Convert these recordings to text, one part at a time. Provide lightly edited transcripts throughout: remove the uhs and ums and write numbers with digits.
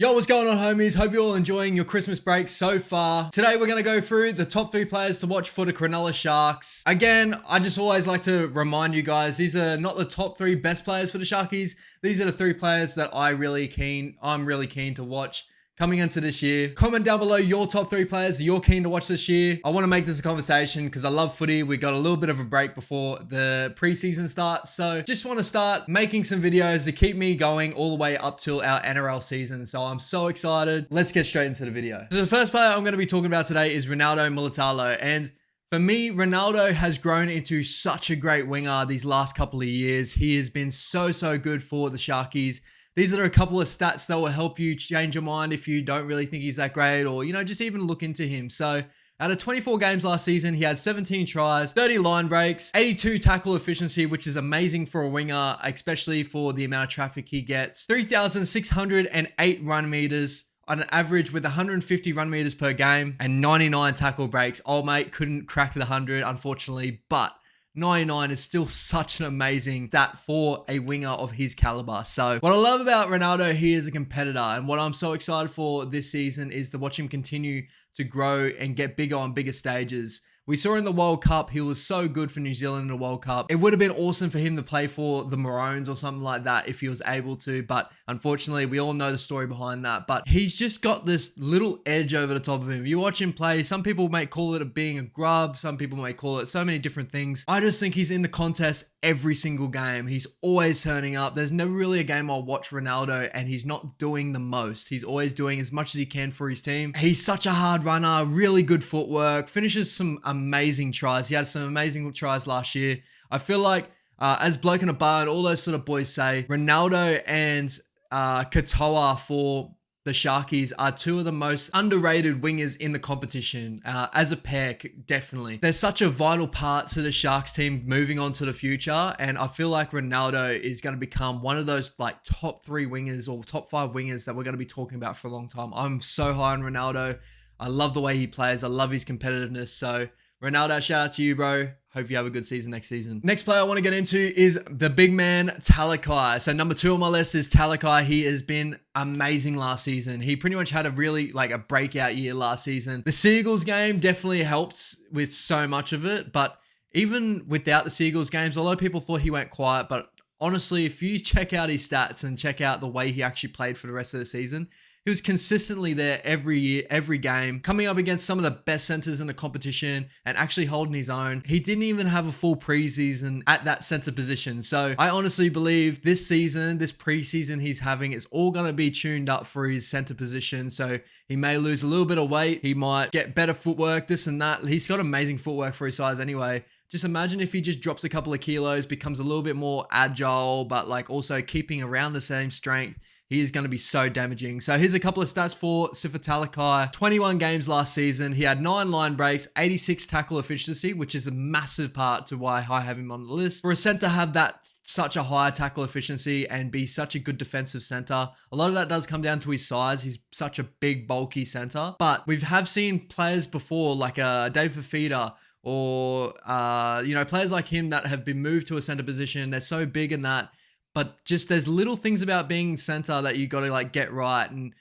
Yo, what's going on, homies? Hope you're all enjoying your Christmas break so far. Today, we're going to go through the top 3 players to watch for the Cronulla Sharks. Again, I just always like to remind you guys, these are not the top 3 best players for the Sharkies. These are the 3 players that I'm really keen to watch coming into this year. Comment down below your top 3 players that you're keen to watch this year. I want to make this a conversation because I love footy. We got a little bit of a break before the preseason starts. So just want to start making some videos to keep me going all the way up till our NRL season. So I'm so excited. Let's get straight into the video. So the first player I'm going to be talking about today is Ronaldo Mulitalo. And for me, Ronaldo has grown into such a great winger these last couple of years. He has been so good for the Sharkies. These are a couple of stats that will help you change your mind if you don't really think he's that great, or, just even look into him. So out of 24 games last season, he had 17 tries, 30 line breaks, 82 tackle efficiency, which is amazing for a winger, especially for the amount of traffic he gets, 3,608 run meters on an average with 150 run meters per game, and 99 tackle breaks. Old mate couldn't crack the 100, unfortunately, but 99 is still such an amazing stat for a winger of his caliber. So what I love about Ronaldo, he is a competitor, and what I'm so excited for this season is to watch him continue to grow and get bigger on bigger stages. We saw in the World Cup, he was so good for New Zealand in the World Cup. It would have been awesome for him to play for the Maroons or something like that if he was able to, but unfortunately, we all know the story behind that. But he's just got this little edge over the top of him. You watch him play, some people may call it being a grub, some people may call it so many different things. I just think he's in the contest every single game. He's always turning up. There's never really a game I'll watch Ronaldo and he's not doing the most. He's always doing as much as he can for his team. He's such a hard runner, really good footwork, finishes some amazing tries. He had some amazing tries last year. I feel like, as Bloke in a Bar and all those sort of boys say, Ronaldo and Katoa for the Sharkies are 2 of the most underrated wingers in the competition. As a pair, definitely. They're such a vital part to the Sharks team moving on to the future, and I feel like Ronaldo is going to become one of those top 3 wingers or top 5 wingers that we're going to be talking about for a long time. I'm so high on Ronaldo. I love the way he plays. I love his competitiveness. So Ronaldo, shout out to you, bro. Hope you have a good season next season. Next player I want to get into is the big man, Talakai. So number 2 on my list is Talakai. He has been amazing last season. He pretty much had a really a breakout year last season. The Seagulls game definitely helped with so much of it, but even without the Seagulls games, a lot of people thought he went quiet, but honestly, if you check out his stats and check out the way he actually played for the rest of the season, he was consistently there every year, every game, coming up against some of the best centers in the competition and actually holding his own. He didn't even have a full preseason at that center position. So I honestly believe this season, this preseason he's having, is all going to be tuned up for his center position. So he may lose a little bit of weight. He might get better footwork, this and that. He's got amazing footwork for his size anyway. Just imagine if he just drops a couple of kilos, becomes a little bit more agile, but also keeping around the same strength. He is going to be so damaging. So here's a couple of stats for Sifa Talakai. 21 games last season. He had 9 line breaks, 86 tackle efficiency, which is a massive part to why I have him on the list. For a center to have that such a high tackle efficiency and be such a good defensive center, a lot of that does come down to his size. He's such a big, bulky center. But we have seen players before like Dave Fafita or, players like him that have been moved to a center position. They're so big in that. But just there's little things about being center that you got to get right. And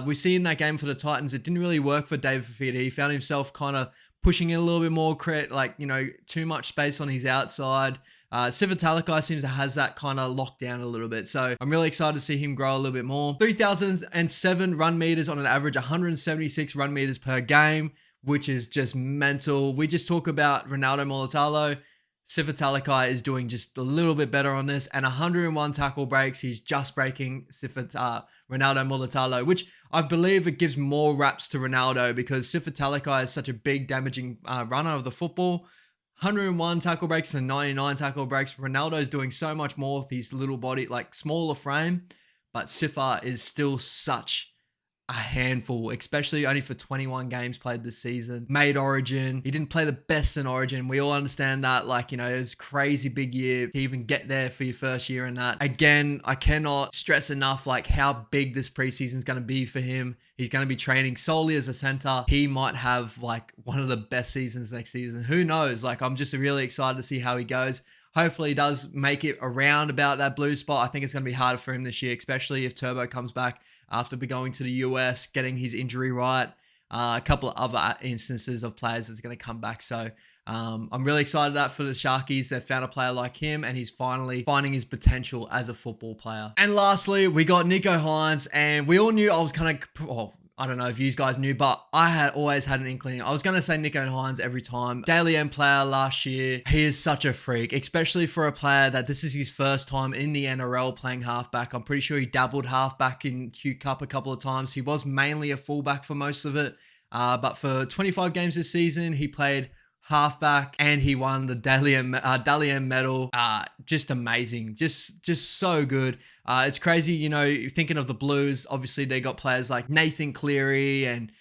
we see in that game for the Titans, it didn't really work for David Fafita. He found himself kind of pushing it a little bit more, too much space on his outside. Sifa Talakai seems to has that kind of locked down a little bit. So I'm really excited to see him grow a little bit more. 3,007 run meters on an average, 176 run meters per game, which is just mental. We just talk about Ronaldo Mulitalo. Sifa Talakai is doing just a little bit better on this, and 101 tackle breaks. He's just breaking Ronaldo Mulitalo, which I believe it gives more raps to Ronaldo because Sifa Talakai is such a big damaging runner of the football. 101 tackle breaks and 99 tackle breaks. Ronaldo is doing so much more with his little body, smaller frame, but Sifa is still such a handful, especially only for 21 games played this season. Made Origin. He didn't play the best in Origin. We all understand that. It was a crazy big year to even get there for your first year in that. Again, I cannot stress enough how big this preseason is going to be for him. He's going to be training solely as a center. He might have one of the best seasons next season. Who knows? I'm just really excited to see how he goes. Hopefully he does make it around about that blue spot. I think it's going to be harder for him this year, especially if Turbo comes back. after going to the US, getting his injury right. A couple of other instances of players that's going to come back. So I'm really excited that for the Sharkies, they've found a player like him and he's finally finding his potential as a football player. And lastly, we got Nicho Hynes, and we all knew I was kind of, well, I don't know if you guys knew, but I had always had an inkling. I was going to say Nicho Hynes every time. Dally M player last year. He is such a freak, especially for a player that this is his first time in the NRL playing halfback. I'm pretty sure he dabbled halfback in Q Cup a couple of times. He was mainly a fullback for most of it. But for 25 games this season, he played halfback and he won the Dally M medal. Just amazing. Just so good. It's crazy, you know, thinking of the Blues, obviously they got players like Nathan Cleary and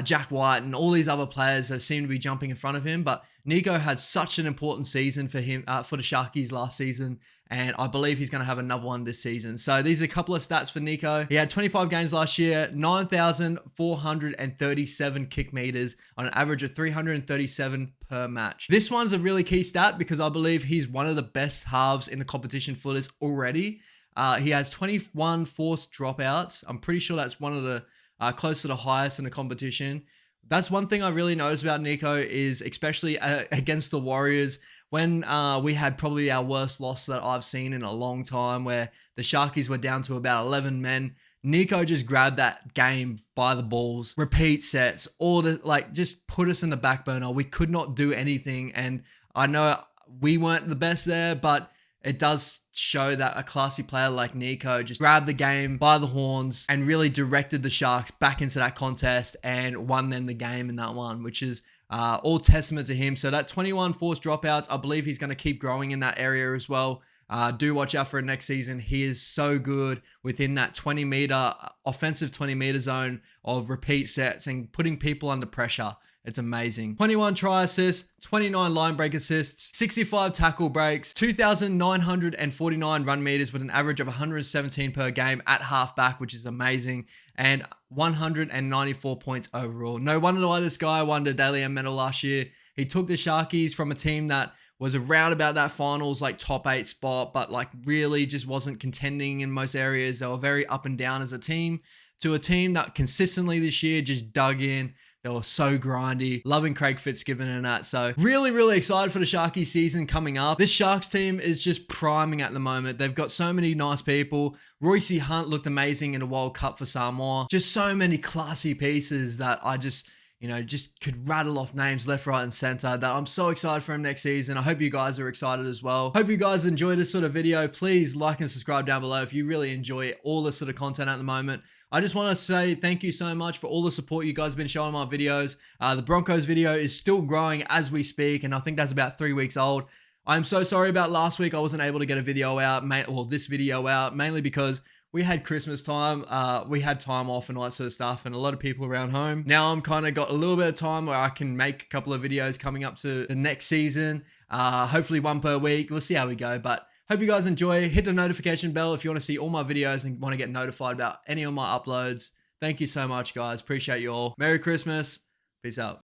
Jack White and all these other players that seem to be jumping in front of him. But Nicho had such an important season for him, for the Sharkies last season. And I believe he's going to have another one this season. So these are a couple of stats for Nicho. He had 25 games last year, 9,437 kick meters on an average of 337 per match. This one's a really key stat because I believe he's one of the best halves in the competition for this already. He has 21 forced dropouts. I'm pretty sure that's one of the close to the highest in the competition. That's one thing I really noticed about Nicho is especially against the Warriors when we had probably our worst loss that I've seen in a long time, where the Sharkies were down to about 11 men. Nicho just grabbed that game by the balls, repeat sets, just put us in the back burner. We could not do anything. And I know we weren't the best there, but it does show that a classy player like Nicho just grabbed the game by the horns and really directed the Sharks back into that contest and won them the game in that one, which is all testament to him. So that 21 forced dropouts, I believe he's going to keep growing in that area as well. Do watch out for it next season. He is so good within that 20-meter, offensive 20-meter zone of repeat sets and putting people under pressure. It's amazing. 21 try assists, 29 line break assists, 65 tackle breaks, 2,949 run meters with an average of 117 per game at halfback, which is amazing, and 194 points overall. No wonder why this guy won the Dally M medal last year. He took the Sharkies from a team that was around about that finals, like top 8 spot, but like really just wasn't contending in most areas. They were very up and down as a team, to a team that consistently this year just dug in. They were so grindy. Loving Craig Fitzgibbon and that. So really excited for the Sharkies season coming up. This Sharks team is just priming at the moment. They've got so many nice people. Royce Hunt looked amazing in the World Cup for Samoa. Just so many classy pieces that I just could rattle off names left, right, and center that I'm so excited for him next season. I hope you guys are excited as well. Hope you guys enjoy this sort of video. Please like and subscribe down below if you really enjoy all this sort of content at the moment. I just want to say thank you so much for all the support you guys have been showing my videos. The Broncos video is still growing as we speak, and I think that's about 3 weeks old. I'm so sorry about last week. I wasn't able to get a video out, this video out, mainly because we had Christmas time. We had time off and all that sort of stuff, and a lot of people around home. Now I'm kind of got a little bit of time where I can make a couple of videos coming up to the next season. Hopefully one per week. We'll see how we go, but hope you guys enjoy. Hit the notification bell if you want to see all my videos and want to get notified about any of my uploads. Thank you so much, guys. Appreciate you all. Merry Christmas. Peace out.